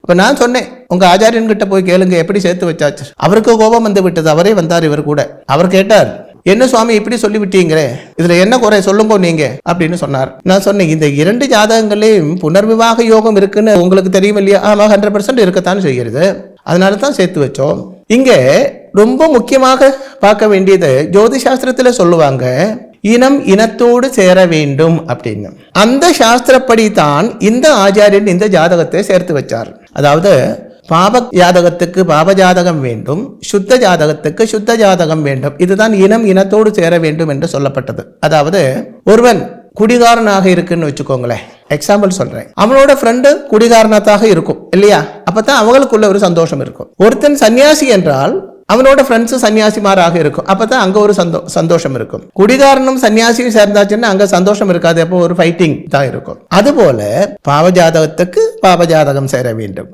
இப்ப நான் சொன்னேன், உங்க ஆச்சாரியன் கிட்ட போய் கேளுங்க எப்படி சேர்த்து வச்சாச்சு. அவருக்கு கோபம் வந்து விட்டது. அவரே வந்தார் இவர் கூட. அவர் கேட்டார், என்ன சுவாமி இப்படி சொல்லிவிட்டீங்களே, இதுல என்ன குறை சொல்லுங்க நீங்க அப்படின்னு சொன்னார். நான் சொன்னேன், இந்த 2 ஜாதகங்களையும் புனர்விவாக யோகம் இருக்குன்னு உங்களுக்கு தெரியும் இல்லையா? ஆமா, 100% இருக்கத்தான் செய்கிறது. அதனால தான் சேர்த்து வச்சோம். இங்க ரொம்ப முக்கியமாக பார்க்க வேண்டியது, ஜோதிஷாஸ்திரத்துல சொல்லுவாங்க, இனம் இனத்தோடு சேர வேண்டும் அப்படின்னு. அந்த சாஸ்திரப்படி தான் இந்த ஆச்சாரியன் இந்த ஜாதகத்தை சேர்த்து வச்சார். அதாவது பாப ஜாதகத்துக்கு பாப ஜாதகம் வேண்டும், சுத்த ஜாதகத்துக்கு சுத்த ஜாதகம் வேண்டும். இதுதான் இனம் இனத்தோடு சேர வேண்டும் என்று சொல்லப்பட்டது. அதாவது ஒருவன் குடிகாரனாக இருக்குன்னு வச்சுக்கோங்களேன், எக்ஸாம்பிள் சொல்றேன். அவனோட ஃப்ரெண்டு குடிகாரனாக இருக்கும் இல்லையா? அப்பதான் அவங்களுக்குள்ள ஒரு சந்தோஷம் இருக்கும். ஒருத்தன் சன்னியாசி என்றால் அவனோட ஃப்ரெண்ட்ஸ் சன்னியாசிமாராக இருக்கும். அப்பதான் அங்க ஒரு சந்தோஷம் இருக்கும். குடிகாரனும் சன்னியாசியும் சேர்ந்தாச்சுன்னா அங்க சந்தோஷம் இருக்காது. அப்போ ஒரு ஃபைட்டிங் தான் இருக்கும். அதுபோல பாவ ஜாதகத்துக்கு பாவ ஜாதகம் சேர வேண்டும்,